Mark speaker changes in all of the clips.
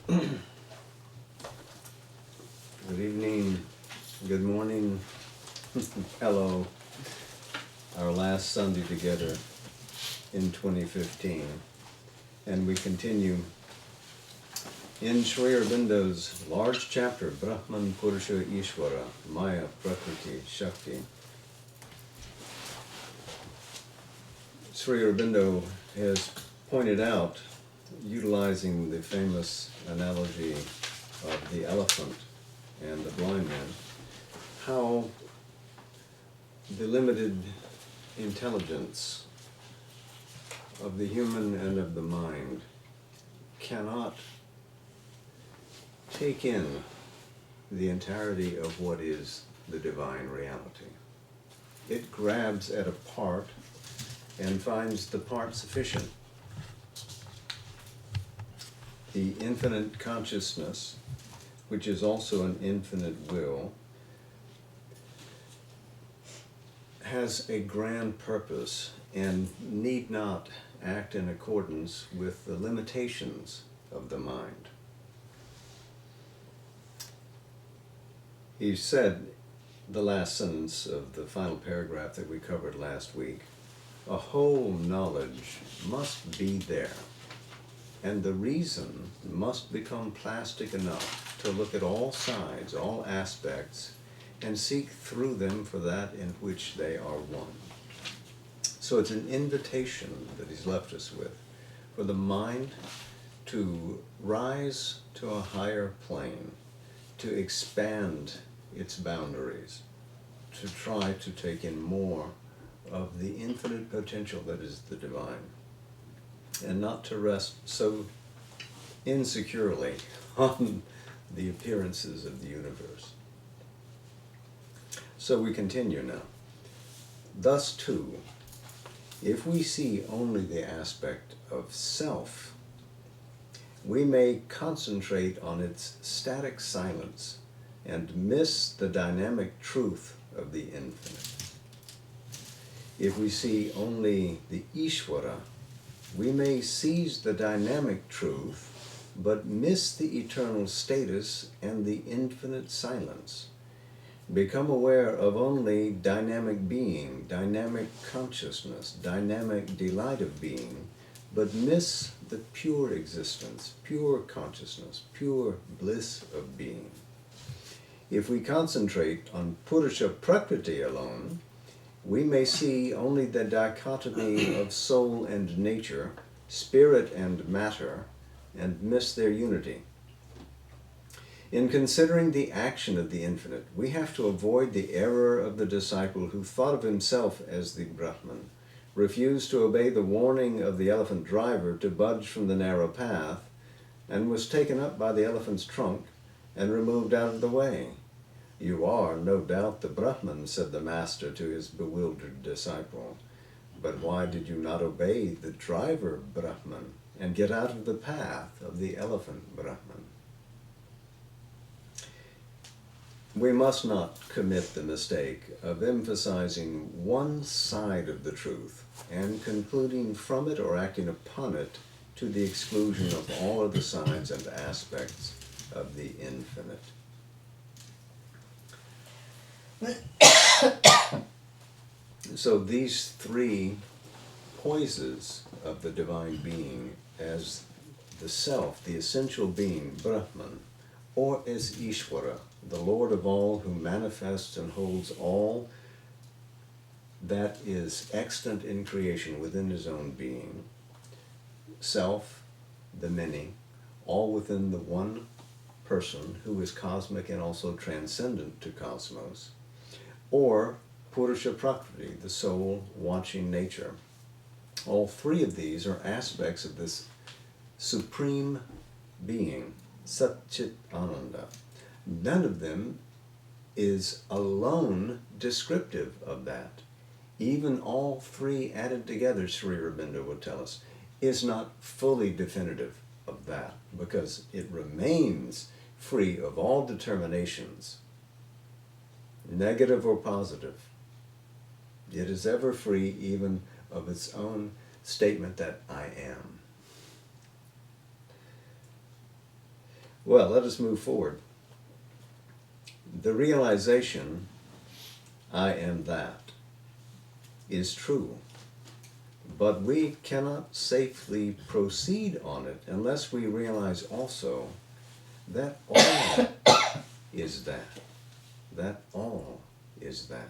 Speaker 1: Good evening, good morning, hello. Our last Sunday together in 2015. And we continue in Sri Aurobindo's large chapter, Brahman Purusha Ishvara, Maya Prakriti Shakti. Sri Aurobindo has pointed out, utilizing the famous analogy of the elephant and the blind man, how the limited intelligence of the human and of the mind cannot take in the entirety of what is the divine reality. It grabs at a part and finds the part sufficient. The infinite consciousness, which is also an infinite will, has a grand purpose and need not act in accordance with the limitations of the mind. He said, the last sentence of the final paragraph that we covered last week, a whole knowledge must be there, and the reason must become plastic enough to look at all sides, all aspects, and seek through them for that in which they are one. So it's an invitation that he's left us with, for the mind to rise to a higher plane, to expand its boundaries, to try to take in more of the infinite potential that is the divine, and not to rest so insecurely on the appearances of the universe. So we continue now. Thus too, if we see only the aspect of self, we may concentrate on its static silence and miss the dynamic truth of the infinite. If we see only the Ishvara, we may seize the dynamic truth, but miss the eternal status and the infinite silence. Become aware of only dynamic being, dynamic consciousness, dynamic delight of being, but miss the pure existence, pure consciousness, pure bliss of being. If we concentrate on Purusha Prakriti alone, we may see only the dichotomy of soul and nature, spirit and matter, and miss their unity. In considering the action of the infinite, we have to avoid the error of the disciple who thought of himself as the Brahman, refused to obey the warning of the elephant driver to budge from the narrow path, and was taken up by the elephant's trunk and removed out of the way. You are, no doubt, the Brahman, said the master to his bewildered disciple. But why did you not obey the driver Brahman and get out of the path of the elephant Brahman? We must not commit the mistake of emphasizing one side of the truth and concluding from it or acting upon it to the exclusion of all other sides and aspects of the infinite. So these three poises of the divine being as the self, the essential being, Brahman, or as Ishvara, the Lord of all who manifests and holds all that is extant in creation within his own being, self, the many, all within the one person who is cosmic and also transcendent to cosmos, or Purusha Prakriti, the soul watching nature. All three of these are aspects of this supreme being, Satchit Ananda. None of them is alone descriptive of that. Even all three added together, Sri Aurobindo would tell us, is not fully definitive of that, because it remains free of all determinations, negative or positive. It is ever free even of its own statement that I am. Well, let us move forward. The realization, I am that, is true, but we cannot safely proceed on it unless we realize also that all is that. That all is that.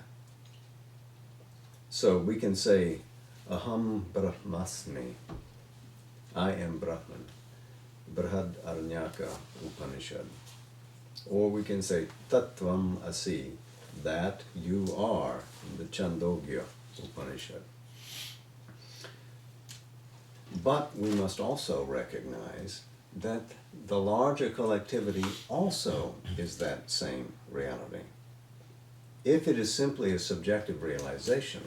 Speaker 1: So we can say, Aham Brahmasmi, I am Brahman, Brihad Aranyaka Upanishad. Or we can say, Tattvam Asi, that you are, the Chandogya Upanishad. But we must also recognize that the larger collectivity also is that same reality. If it is simply a subjective realization,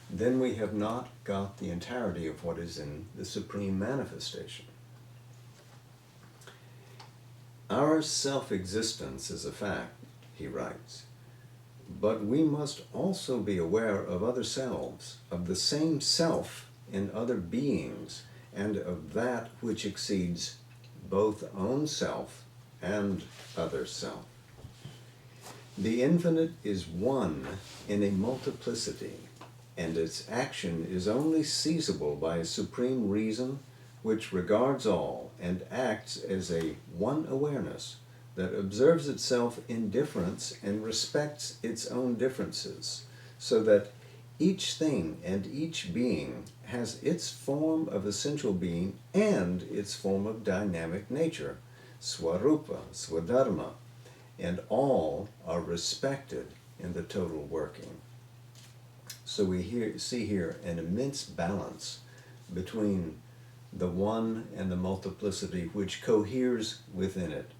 Speaker 1: then we have not got the entirety of what is in the supreme manifestation. Our self-existence is a fact, he writes, but we must also be aware of other selves, of the same self in other beings, and of that which exceeds both own self and other self. The infinite is one in a multiplicity, and its action is only seizable by a supreme reason which regards all and acts as a one awareness that observes itself in difference and respects its own differences, so that each thing and each being has its form of essential being and its form of dynamic nature, swarupa, swadharma, and all are respected in the total working. So we see here an immense balance between the one and the multiplicity which coheres within it.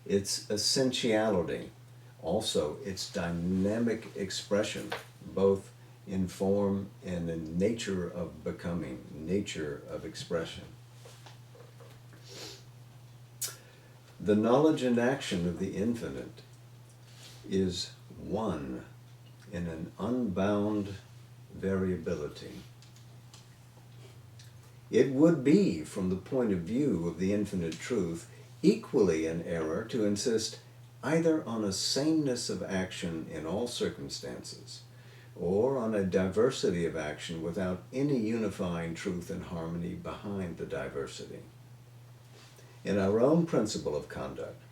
Speaker 1: Its essentiality, also its dynamic expression, both in form and in nature of becoming, nature of expression. The knowledge and action of the infinite is one in an unbound variability. It would be, from the point of view of the infinite truth, equally an error to insist either on a sameness of action in all circumstances, or on a diversity of action without any unifying truth and harmony behind the diversity. In our own principle of conduct,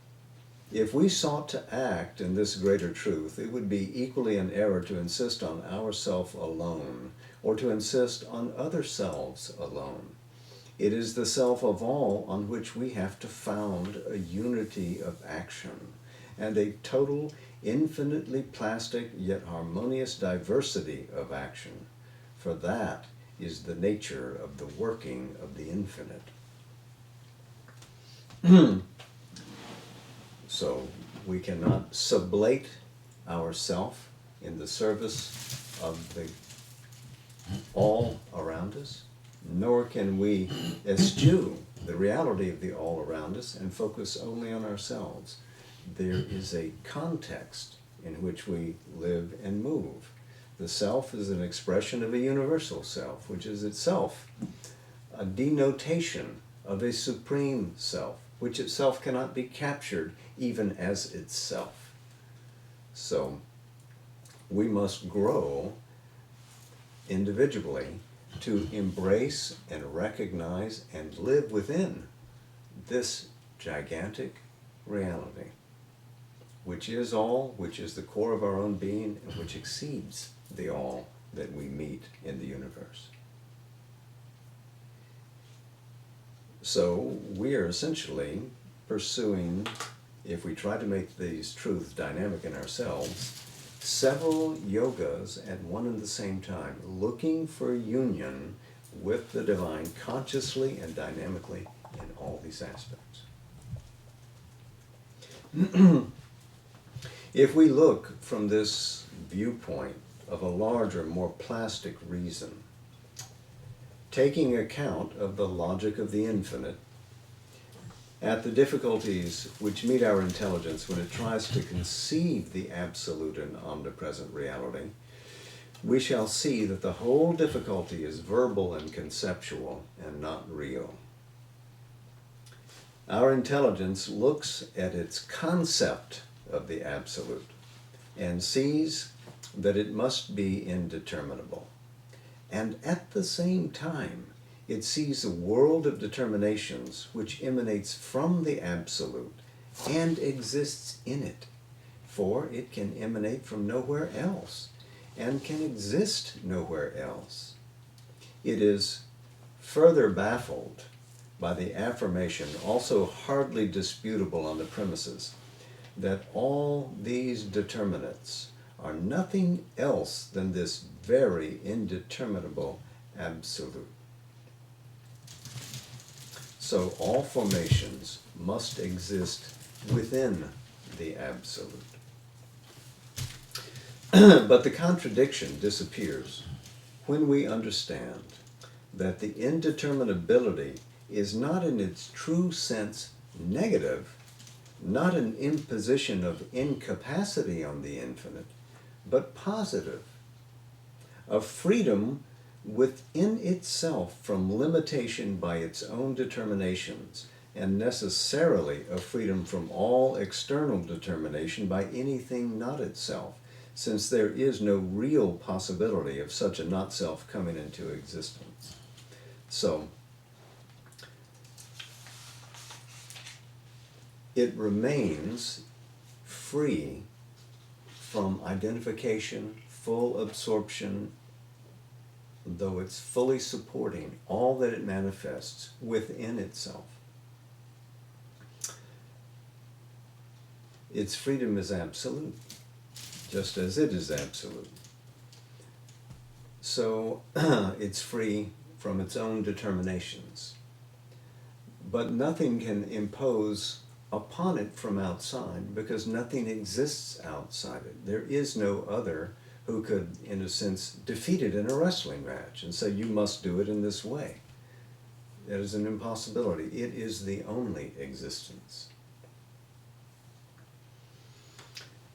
Speaker 1: if we sought to act in this greater truth, it would be equally an error to insist on ourself alone, or to insist on other selves alone. It is the self of all on which we have to found a unity of action, and a total, infinitely plastic yet harmonious diversity of action, for that is the nature of the working of the infinite. So we cannot sublate ourself in the service of the all around us, nor can we eschew the reality of the all around us and focus only on ourselves. There is a context in which we live and move. The self is an expression of a universal self, which is itself a denotation of a supreme self, which itself cannot be captured even as itself. So we must grow individually to embrace and recognize and live within this gigantic reality, which is all, which is the core of our own being, and which exceeds the all that we meet in the universe. So we are essentially pursuing, if we try to make these truths dynamic in ourselves, several yogas at one and the same time, looking for union with the divine consciously and dynamically in all these aspects. If we look from this viewpoint of a larger, more plastic reason, taking account of the logic of the infinite, at the difficulties which meet our intelligence when it tries to conceive the absolute and omnipresent reality, we shall see that the whole difficulty is verbal and conceptual and not real. Our intelligence looks at its concept of the absolute and sees that it must be indeterminable. And at the same time, it sees a world of determinations which emanates from the absolute and exists in it, for it can emanate from nowhere else and can exist nowhere else. It is further baffled by the affirmation, also hardly disputable on the premises, that all these determinants are nothing else than this very indeterminable absolute. So all formations must exist within the absolute. But the contradiction disappears when we understand that the indeterminability is not in its true sense negative, not an imposition of incapacity on the infinite, but positive, a freedom within itself from limitation by its own determinations, and necessarily a freedom from all external determination by anything not itself, since there is no real possibility of such a not-self coming into existence. So, it remains free from identification, full absorption, though it's fully supporting all that it manifests within itself. Its freedom is absolute, just as it is absolute. So it's free from its own determinations. But nothing can impose upon it from outside, because nothing exists outside it. There is no other who could, in a sense, defeat it in a wrestling match and say, you must do it in this way. That is an impossibility. It is the only existence.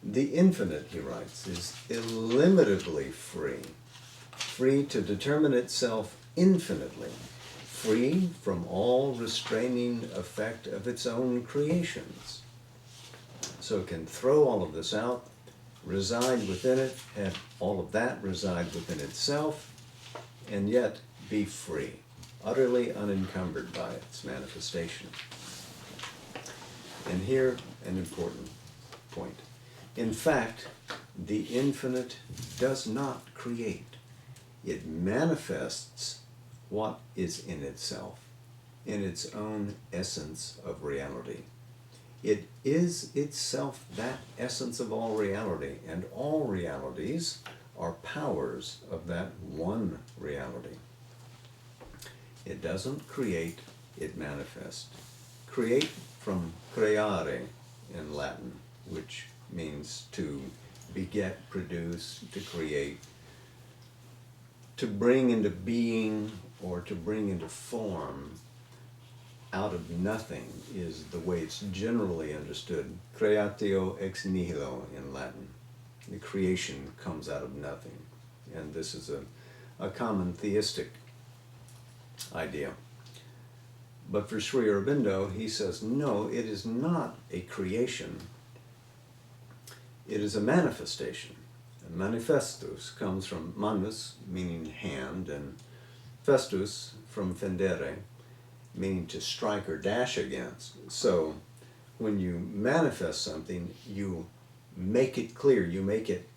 Speaker 1: The infinite, he writes, is illimitably free, free to determine itself infinitely, free from all restraining effect of its own creations. So it can throw all of this out, reside within it, have all of that reside within itself, and yet be free, utterly unencumbered by its manifestation. And here, an important point. In fact, the infinite does not create. It manifests what is in itself, in its own essence of reality. It is itself that essence of all reality, and all realities are powers of that one reality. It doesn't create, it manifests. Create from creare in Latin, which means to beget, produce, to create, to bring into being or to bring into form out of nothing is the way it's generally understood. Creatio ex nihilo in Latin. The creation comes out of nothing. And this is a common theistic idea. But for Sri Aurobindo, he says, no, it is not a creation. It is a manifestation. Manifestus comes from manus, meaning hand, and festus from fendere, meaning to strike or dash against. So when you manifest something, you make it clear, you make it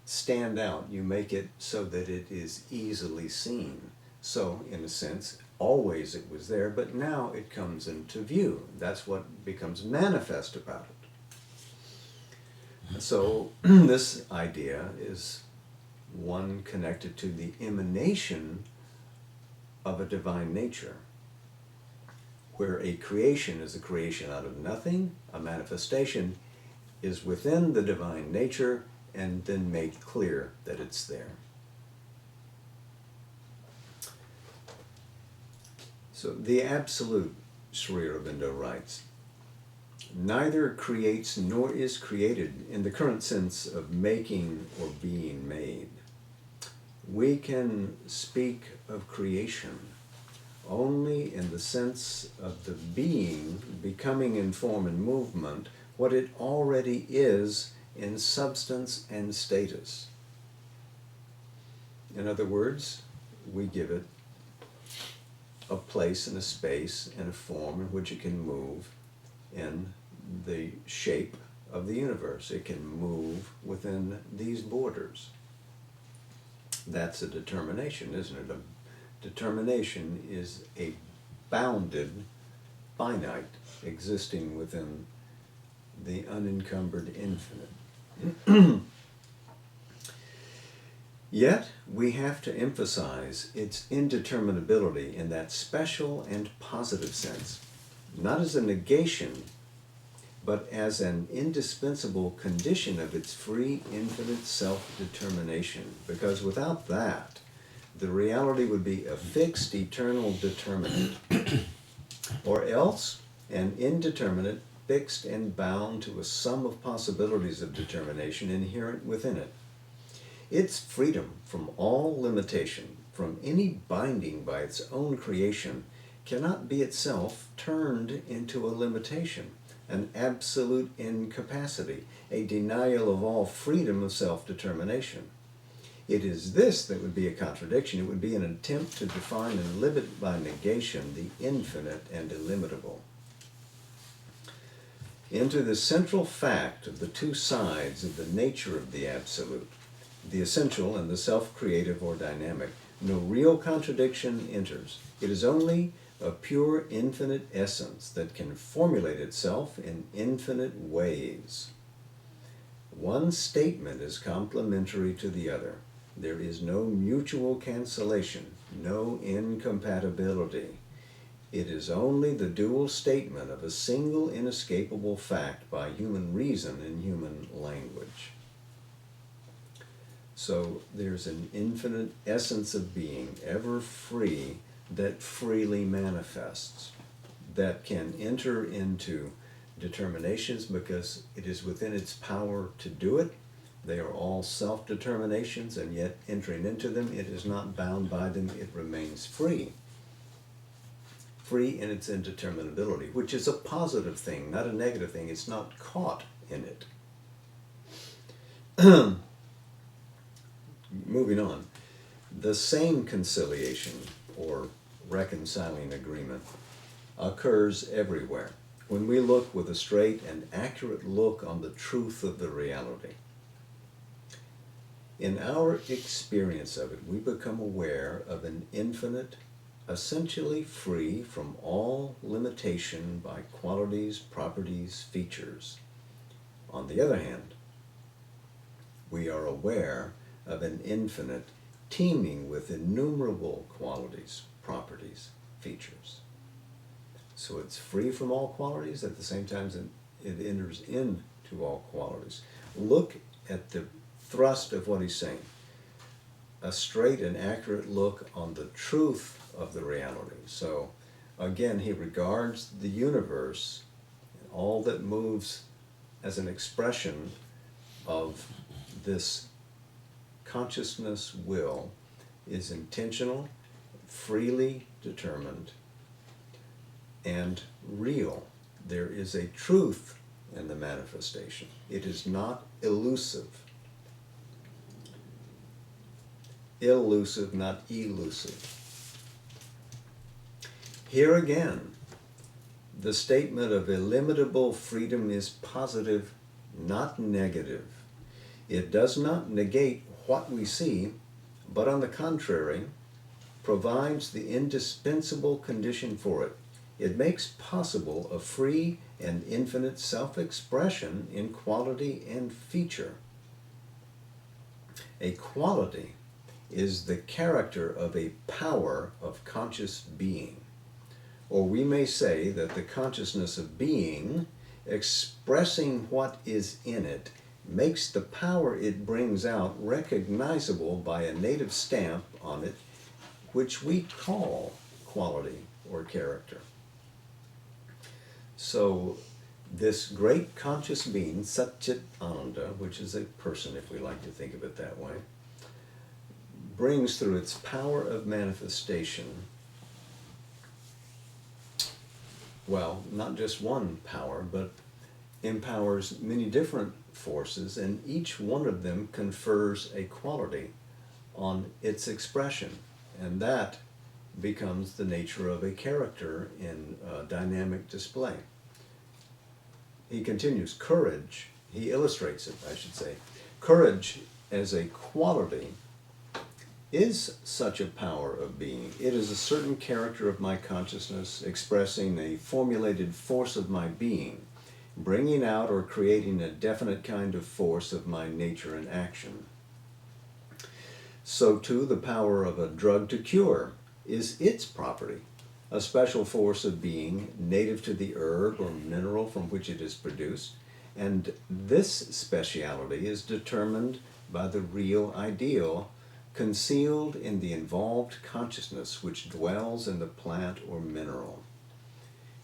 Speaker 1: stand out, you make it so that it is easily seen. So in a sense, always it was there, but now it comes into view. That's what becomes manifest about it. So this idea is one connected to the emanation of a divine nature, where a creation is a creation out of nothing, a manifestation is within the divine nature and then made clear that it's there. So the absolute, Sri Aurobindo writes, neither creates nor is created in the current sense of making or being made. We can speak of creation only in the sense of the being becoming in form and movement what it already is in substance and status. In other words, we give it a place and a space and a form in which it can move in the shape of the universe. It can move within these borders. That's a determination, isn't it? A determination is a bounded, finite, existing within the unencumbered infinite. Yet, we have to emphasize its indeterminability in that special and positive sense, not as a negation, but as an indispensable condition of its free, infinite self-determination. Because without that, the reality would be a fixed, eternal determinant, or else an indeterminate, fixed, and bound to a sum of possibilities of determination inherent within it. Its freedom from all limitation, from any binding by its own creation, cannot be itself turned into a limitation, an absolute incapacity, a denial of all freedom of self-determination. It is this that would be a contradiction. It would be an attempt to define and limit by negation the infinite and illimitable. Into the central fact of the two sides of the nature of the absolute, the essential and the self-creative or dynamic, no real contradiction enters. It is only a pure infinite essence that can formulate itself in infinite ways. One statement is complementary to the other. There is no mutual cancellation, no incompatibility. It is only the dual statement of a single inescapable fact by human reason and human language. So there's an infinite essence of being, ever free, that freely manifests, that can enter into determinations because it is within its power to do it. They are all self-determinations, and yet entering into them, it is not bound by them, it remains free. Free in its indeterminability, which is a positive thing, not a negative thing. It's not caught in it. Moving on, the same conciliation, or reconciling agreement, occurs everywhere when we look with a straight and accurate look on the truth of the reality. In our experience of it, we become aware of an infinite, essentially free from all limitation by qualities, properties, features. On the other hand, we are aware of an infinite teeming with innumerable qualities, properties, features. So it's free from all qualities, at the same time it enters into all qualities. Look at the thrust of what he's saying. A straight and accurate look on the truth of the reality. So again, he regards the universe, all that moves, as an expression of this consciousness will, is intentional, freely determined, and real. There is a truth in the manifestation. It is not elusive. Illusive, not elusive. Here again, the statement of illimitable freedom is positive, not negative. It does not negate what we see, but on the contrary, provides the indispensable condition for it. It makes possible a free and infinite self-expression in quality and feature. A quality is the character of a power of conscious being. Or we may say that the consciousness of being, expressing what is in it, makes the power it brings out recognizable by a native stamp on it, which we call quality or character. So this great conscious being, Satchit Ananda, which is a person if we like to think of it that way, brings through its power of manifestation well, not just one power, but empowers many different forces, and each one of them confers a quality on its expression, and that becomes the nature of a character in dynamic display. He continues, courage, he illustrates it, I should say. Courage as a quality is such a power of being. It is a certain character of my consciousness expressing a formulated force of my being, bringing out or creating a definite kind of force of my nature and action. So too the power of a drug to cure is its property, a special force of being native to the herb or mineral from which it is produced, and this speciality is determined by the real ideal concealed in the involved consciousness which dwells in the plant or mineral.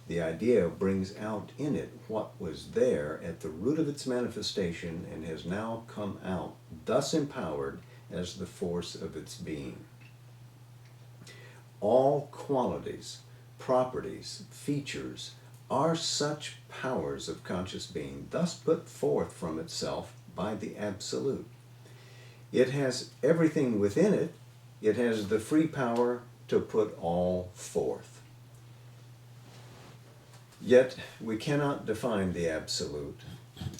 Speaker 1: The idea brings out in it what was there at the root of its manifestation and has now come out, thus empowered as the force of its being. All qualities, properties, features are such powers of conscious being, thus put forth from itself by the Absolute. It has everything within it. It has the free power to put all forth. Yet we cannot define the Absolute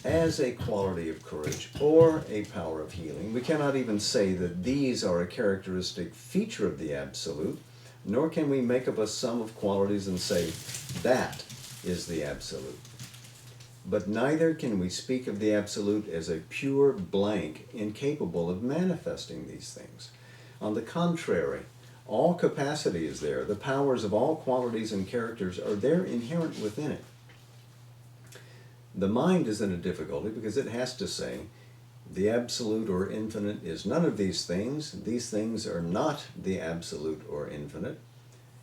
Speaker 1: as a quality of courage or a power of healing. We cannot even say that these are a characteristic feature of the Absolute, nor can we make up a sum of qualities and say, that is the Absolute. But neither can we speak of the Absolute as a pure blank, incapable of manifesting these things. On the contrary, all capacity is there. The powers of all qualities and characters are there inherent within it. The mind is in a difficulty because it has to say, the Absolute or Infinite is none of these things. These things are not the Absolute or Infinite.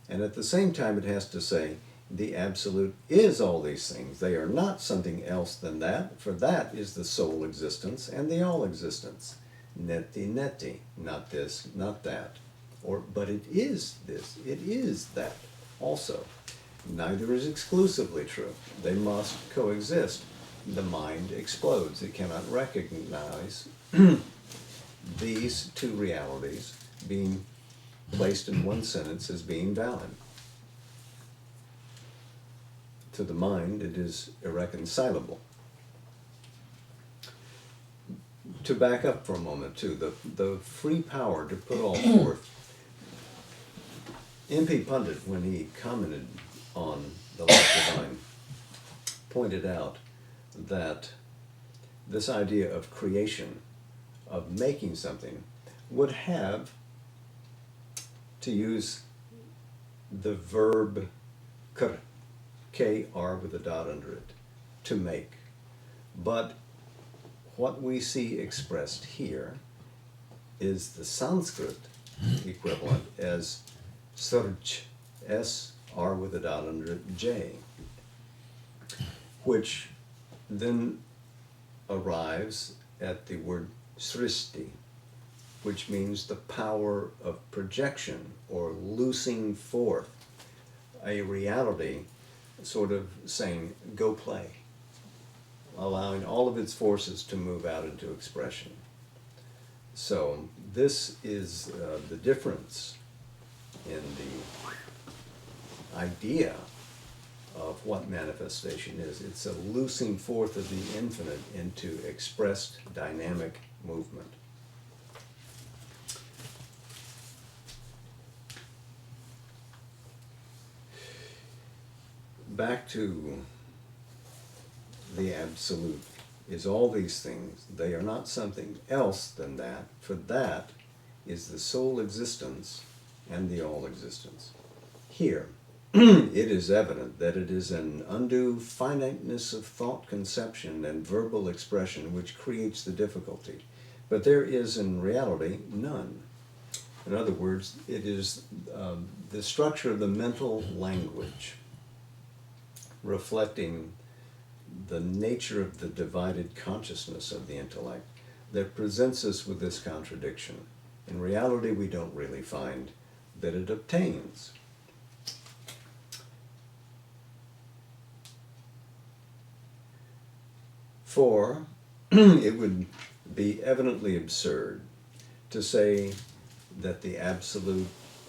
Speaker 1: And at the same time it has to say, the Absolute is all these things. They are not something else than that, for that is the sole existence and the all existence. Neti neti, not this, not that. But it is this, it is that also. Neither is exclusively true. They must coexist. The mind explodes. It cannot recognize these two realities being placed in one sentence as being valid. To the mind, it is irreconcilable. To back up for a moment, too, the free power to put all forth. M.P. Pundit, when he commented on the Life Divine, pointed out that this idea of creation, of making something, would have, to use the verb kr, K-R with a dot under it, to make. But what we see expressed here is the Sanskrit equivalent as Surj, S-R with a dot under it, J, which then arrives at the word Sristi, which means the power of projection or loosing forth a reality, sort of saying, go play, allowing all of its forces to move out into expression. So this is the difference in the idea of what manifestation is. It's a loosing forth of the infinite into expressed dynamic movement. Back to the Absolute is all these things. They are not something else than that, for that is the sole existence and the all existence. Here, it is evident that it is an undue finiteness of thought conception and verbal expression which creates the difficulty, but there is in reality none. In other words, it is the structure of the mental language reflecting the nature of the divided consciousness of the intellect that presents us with this contradiction. In reality, we don't really find that it obtains. For it would be evidently absurd to say that the absolute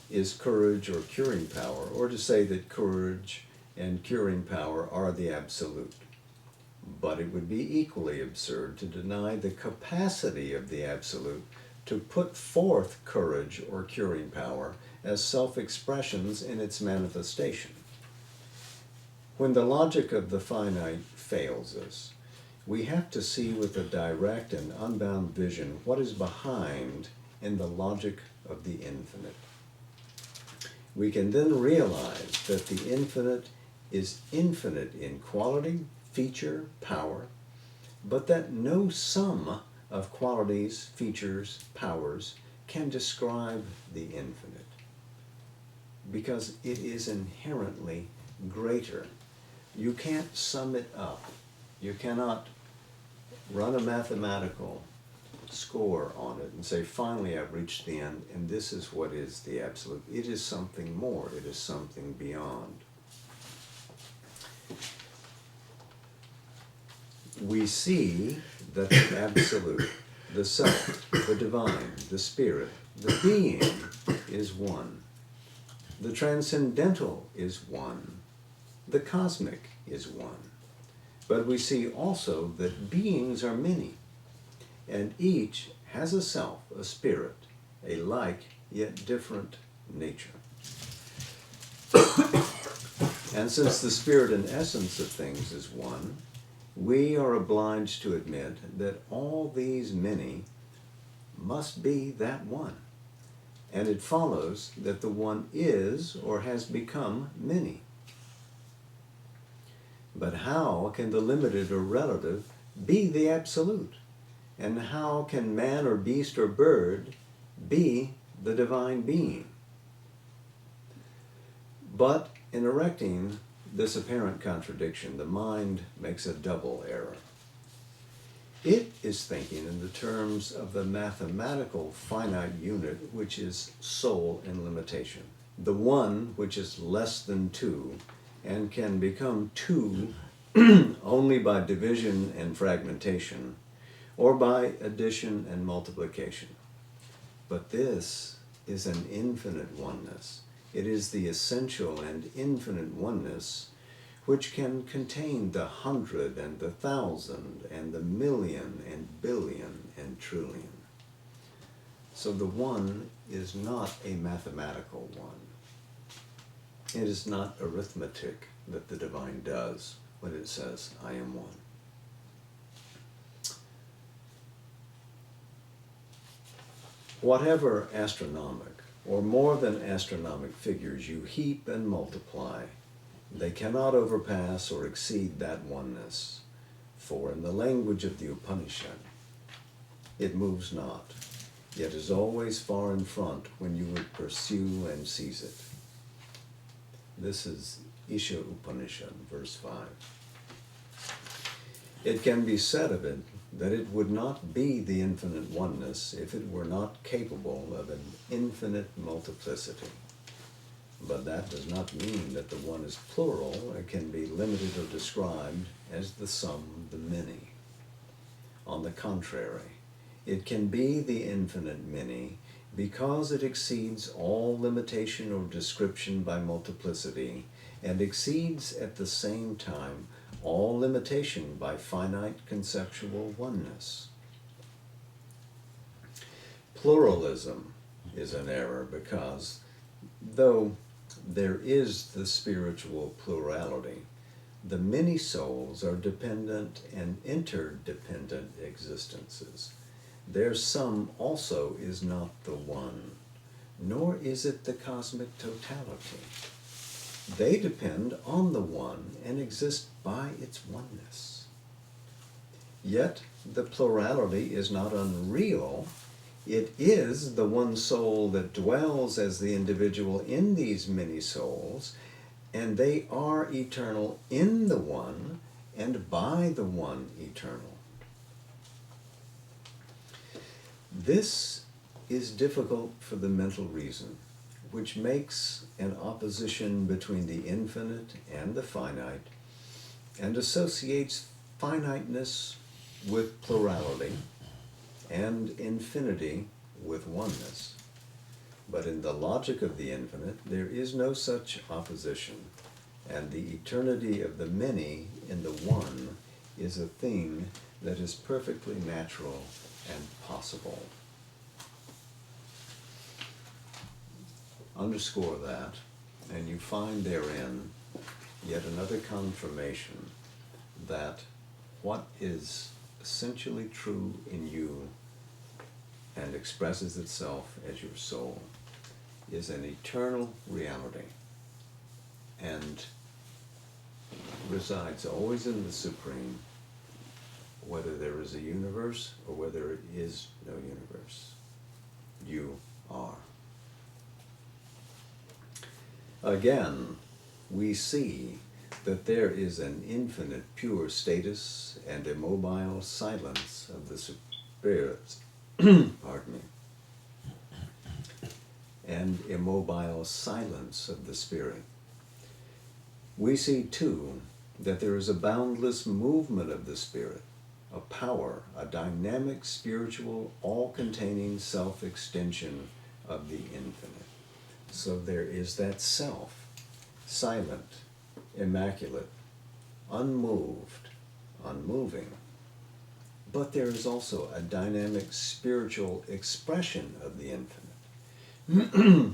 Speaker 1: is courage or curing power, or to say that courage and curing power are the absolute. But it would be equally absurd to deny the capacity of the absolute to put forth courage or curing power as self-expressions in its manifestation. When the logic of the finite fails us, we have to see with a direct and unbound vision what is behind in the logic of the infinite. We can then realize that the infinite is infinite in quality, feature, power, but that no sum of qualities, features, powers can describe the infinite, because it is inherently greater. You can't sum it up. You cannot run a mathematical score on it and say, finally I've reached the end, and this is what is the absolute. It is something more. It is something beyond. We see that the absolute, the self, the divine, the spirit, the being is one. The transcendental is one. The cosmic is one. But we see also that beings are many, and each has a self, a spirit, a like yet different nature. And since the spirit and essence of things is one, we are obliged to admit that all these many must be that one. And it follows that the one is or has become many. But how can the limited or relative be the absolute? And how can man or beast or bird be the divine being? But in erecting this apparent contradiction, the mind makes a double error. It is thinking in the terms of the mathematical finite unit, which is soul in limitation, the one which is less than two and can become two only by division and fragmentation, or by addition and multiplication. But this is an infinite oneness. It is the essential and infinite oneness which can contain the 100 and the 1,000 and the million and billion and trillion. So the one is not a mathematical one. It is not arithmetic that the divine does when it says, I am one. Whatever astronomic or more than astronomic figures you heap and multiply, they cannot overpass or exceed that oneness. For in the language of the Upanishad, it moves not, yet is always far in front when you would pursue and seize it. This is Isha Upanishad, verse 5. It can be said of it that it would not be the infinite oneness if it were not capable of an infinite multiplicity. But that does not mean that the one is plural or can be limited or described as the sum of the many. On the contrary, it can be the infinite many because it exceeds all limitation or description by multiplicity, and exceeds at the same time all limitation by finite conceptual oneness. Pluralism is an error because, though there is the spiritual plurality, the many souls are dependent and interdependent existences. Their sum also is not the one, nor is it the cosmic totality. They depend on the one and exist by its oneness. Yet the plurality is not unreal. It is the one soul that dwells as the individual in these many souls, and they are eternal in the one and by the one eternal. This is difficult for the mental reason, which makes an opposition between the infinite and the finite, and associates finiteness with plurality and infinity with oneness. But in the logic of the infinite, there is no such opposition, and the eternity of the many in the one is a thing that is perfectly natural and possible. Underscore that, and you find therein yet another confirmation that what is essentially true in you and expresses itself as your soul is an eternal reality and resides always in the Supreme, whether there is a universe or whether it is no universe. You are. Again, we see that there is an infinite pure status and immobile silence of the spirits, pardon me, and immobile silence of the spirit. We see too that there is a boundless movement of the spirit, a power, a dynamic spiritual, all-containing self-extension of the infinite. So there is that self, silent, immaculate, unmoved, unmoving. But there is also a dynamic spiritual expression of the infinite.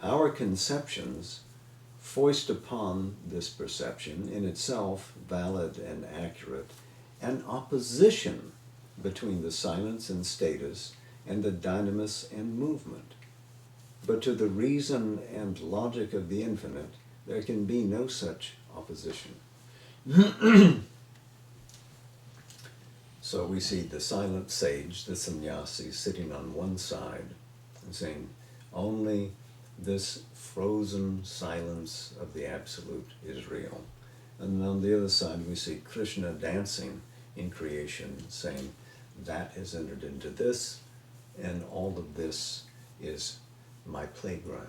Speaker 1: Our conceptions foist upon this perception, in itself valid and accurate, an opposition between the silence and status and the dynamis and movement. But to the reason and logic of the infinite, there can be no such opposition. So we see the silent sage, the sannyasi, sitting on one side and saying, only this frozen silence of the Absolute is real. And on the other side we see Krishna dancing in creation, saying, that has entered into this, and all of this is my playground.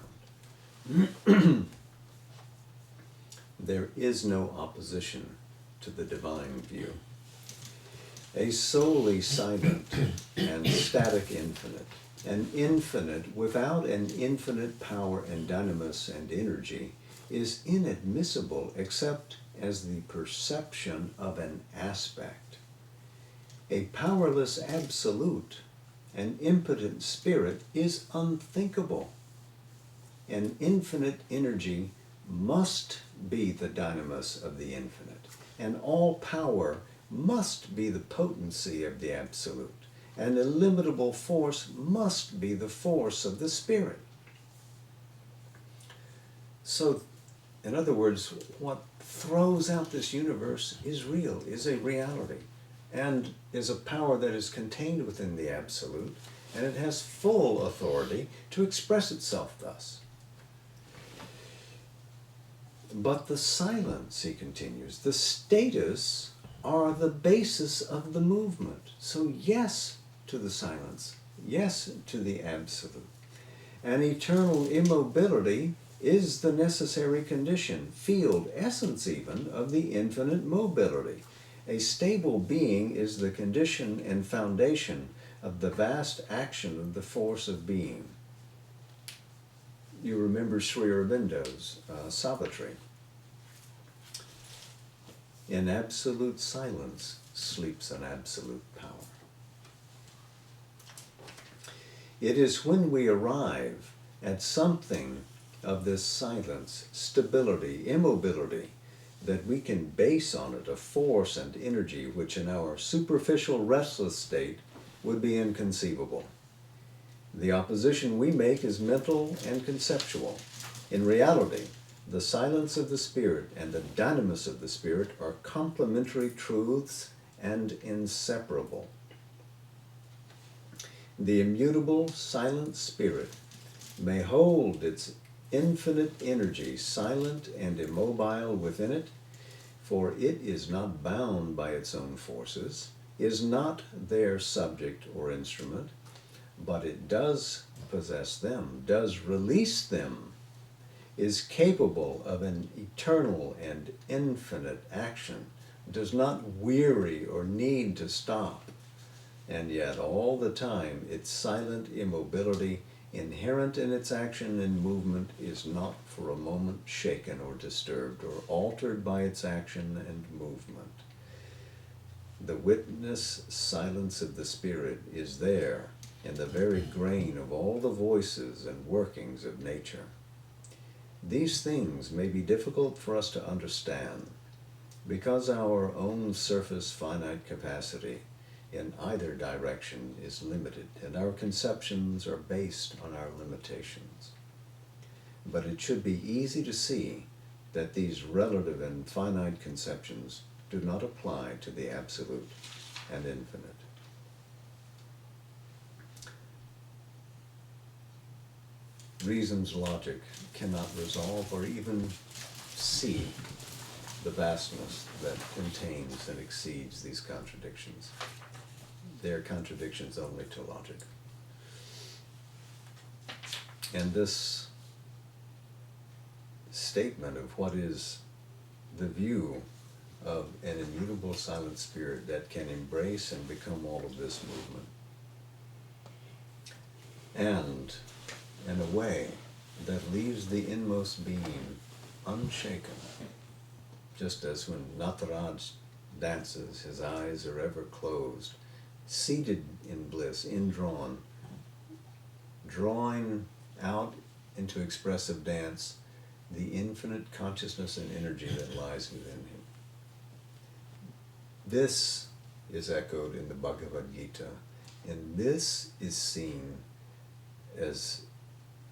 Speaker 1: There is no opposition to the divine view. A solely silent and static infinite, an infinite without an infinite power and dynamis and energy, is inadmissible except as the perception of an aspect. A powerless absolute, an impotent spirit, is unthinkable. An infinite energy must be the dynamis of the infinite, and all power must be the potency of the absolute, and illimitable force must be the force of the spirit. So, in other words, what throws out this universe is real, is a reality, and is a power that is contained within the absolute, and it has full authority to express itself thus. But the silence, he continues, the status are the basis of the movement. So yes to the silence, yes to the absolute. And eternal immobility is the necessary condition, field, essence even, of the infinite mobility. A stable being is the condition and foundation of the vast action of the force of being. You remember Sri Aurobindo's Savitri. In absolute silence sleeps an absolute power. It is when we arrive at something of this silence, stability, immobility, that we can base on it a force and energy which in our superficial restless state would be inconceivable. The opposition we make is mental and conceptual. In reality, the silence of the spirit and the dynamis of the spirit are complementary truths and inseparable. The immutable, silent spirit may hold its infinite energy silent and immobile within it, for it is not bound by its own forces, is not their subject or instrument, but it does possess them, does release them, is capable of an eternal and infinite action, does not weary or need to stop, and yet all the time its silent immobility, inherent in its action and movement, is not for a moment shaken or disturbed or altered by its action and movement. The witness silence of the Spirit is there in the very grain of all the voices and workings of nature. These things may be difficult for us to understand because our own surface finite capacity in either direction is limited, and our conceptions are based on our limitations. But it should be easy to see that these relative and finite conceptions do not apply to the absolute and infinite. Reason's logic cannot resolve or even see the vastness that contains and exceeds these contradictions. They are contradictions only to logic. And this statement of what is the view of an immutable silent spirit that can embrace and become all of this movement, and in a way that leaves the inmost being unshaken, just as when Nataraj dances, his eyes are ever closed, seated in bliss, indrawn, drawing out into expressive dance the infinite consciousness and energy that lies within him. This is echoed in the Bhagavad Gita, and this is seen as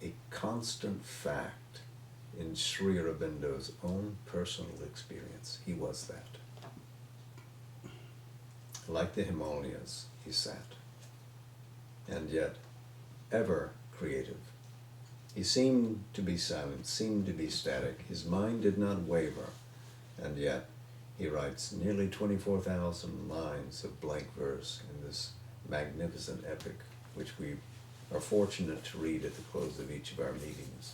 Speaker 1: a constant fact in Sri Aurobindo's own personal experience. He was that. Like the Himalayas, he sat, and yet ever creative. He seemed to be silent, seemed to be static. His mind did not waver, and yet he writes nearly 24,000 lines of blank verse in this magnificent epic, which we are fortunate to read at the close of each of our meetings,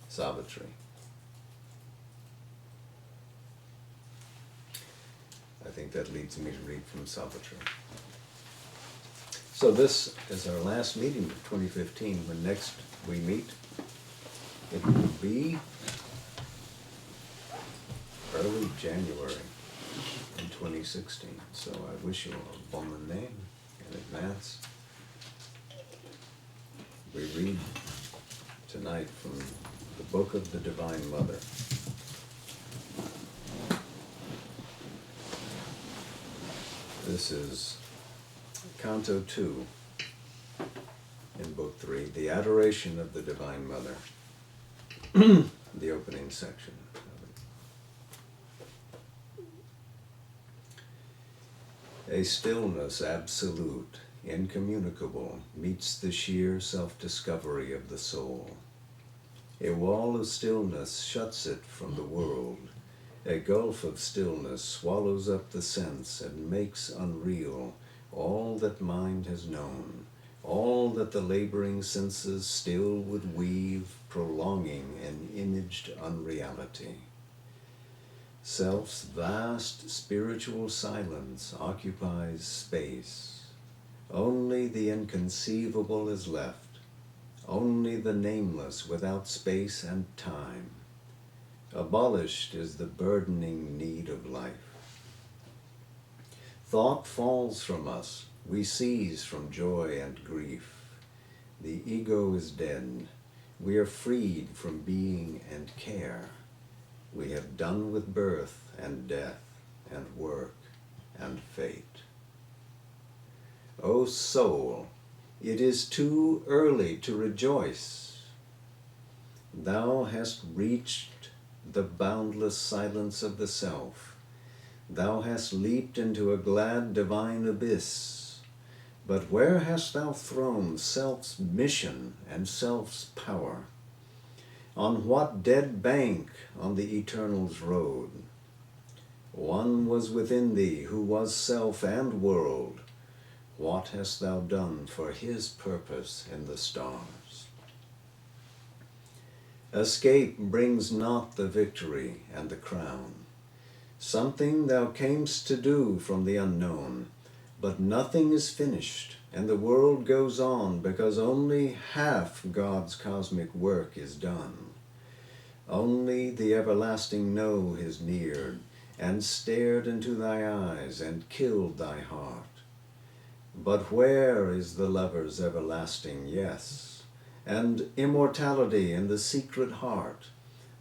Speaker 1: Savitri. I think that leads me to read from Savitri. So this is our last meeting of 2015. When next we meet, it will be early January in 2016. So I wish you a bonne année in advance. We read tonight from the Book of the Divine Mother. This is Canto 2 in Book 3, The Adoration of the Divine Mother, the opening section of it. A stillness absolute, incommunicable, meets the sheer self-discovery of the soul. A wall of stillness shuts it from the world. A gulf of stillness swallows up the sense and makes unreal all that mind has known, all that the laboring senses still would weave, prolonging an imaged unreality. Self's vast spiritual silence occupies space. Only the inconceivable is left, only the nameless without space and time. Abolished is the burdening need of life. Thought falls from us, we cease from joy and grief. The ego is dead, we are freed from being and care. We have done with birth and death and work and fate. O soul, it is too early to rejoice. Thou hast reached the boundless silence of the self. Thou hast leaped into a glad divine abyss. But where hast thou thrown self's mission and self's power? On what dead bank on the Eternal's road? One was within thee who was self and world. What hast thou done for his purpose in the stars? Escape brings not the victory and the crown. Something thou camest to do from the unknown, but nothing is finished, and the world goes on because only half God's cosmic work is done. Only the everlasting No is neared, and stared into thy eyes, and killed thy heart. But where is the lover's everlasting Yes, and immortality in the secret heart,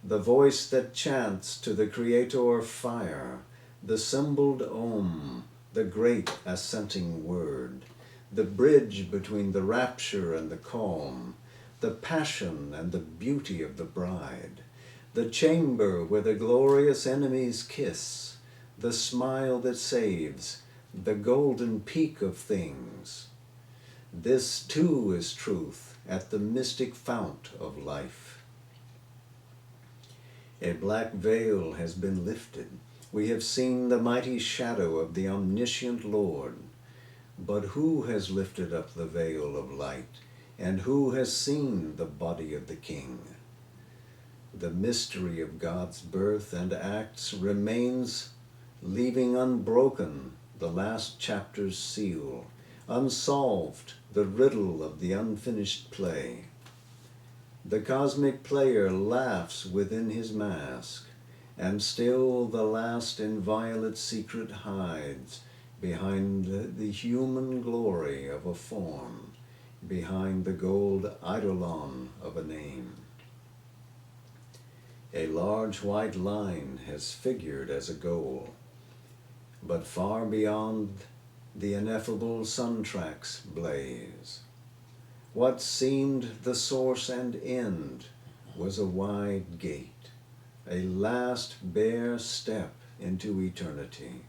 Speaker 1: the voice that chants to the Creator fire, the symboled Om, the great assenting word, the bridge between the rapture and the calm, the passion and the beauty of the bride, the chamber where the glorious enemies kiss, the smile that saves, the golden peak of things. This too is truth at the mystic fount of life. A black veil has been lifted. We have seen the mighty shadow of the omniscient Lord. But who has lifted up the veil of light, and who has seen the body of the King? The mystery of God's birth and acts remains, leaving unbroken the last chapter's seal, unsolved the riddle of the unfinished play. The cosmic player laughs within his mask, and still the last inviolate secret hides behind the human glory of a form, behind the gold eidolon of a name. A large white line has figured as a goal, but far beyond the ineffable sun tracks blaze. What seemed the source and end was a wide gate, a last bare step into eternity.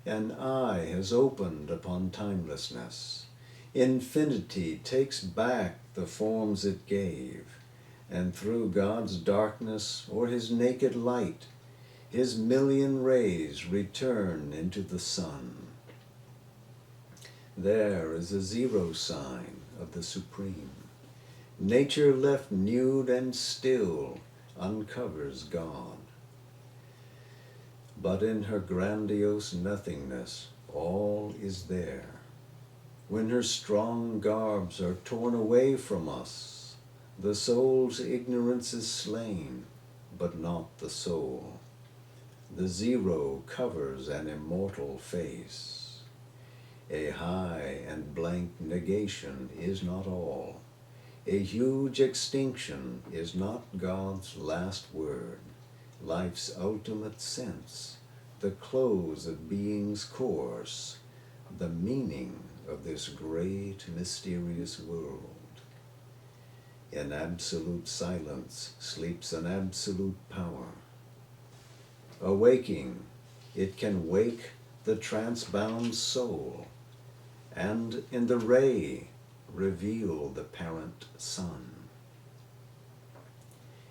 Speaker 1: An eye has opened upon timelessness. Infinity takes back the forms it gave, and through God's darkness or his naked light, his million rays return into the sun. There is a zero sign of the Supreme. Nature left nude and still uncovers God. But in her grandiose nothingness, all is there. When her strong garbs are torn away from us, the soul's ignorance is slain, but not the soul. The zero covers an immortal face. A high and blank negation is not all. A huge extinction is not God's last word, life's ultimate sense, the close of being's course, the meaning of this great mysterious world. In absolute silence sleeps an absolute power. Awaking, it can wake the trance-bound soul, and in the ray reveal the parent sun.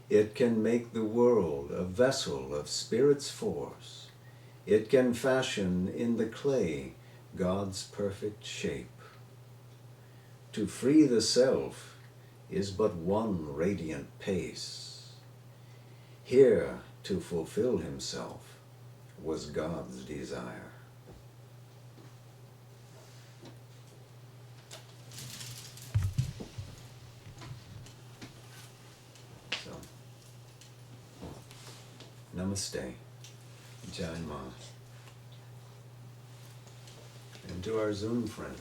Speaker 1: It can make the world a vessel of Spirit's force. It can fashion in the clay God's perfect shape. To free the self is but one radiant pace. Here to fulfill himself was God's desire. So, namaste, Jai Ma. And to our Zoom friends,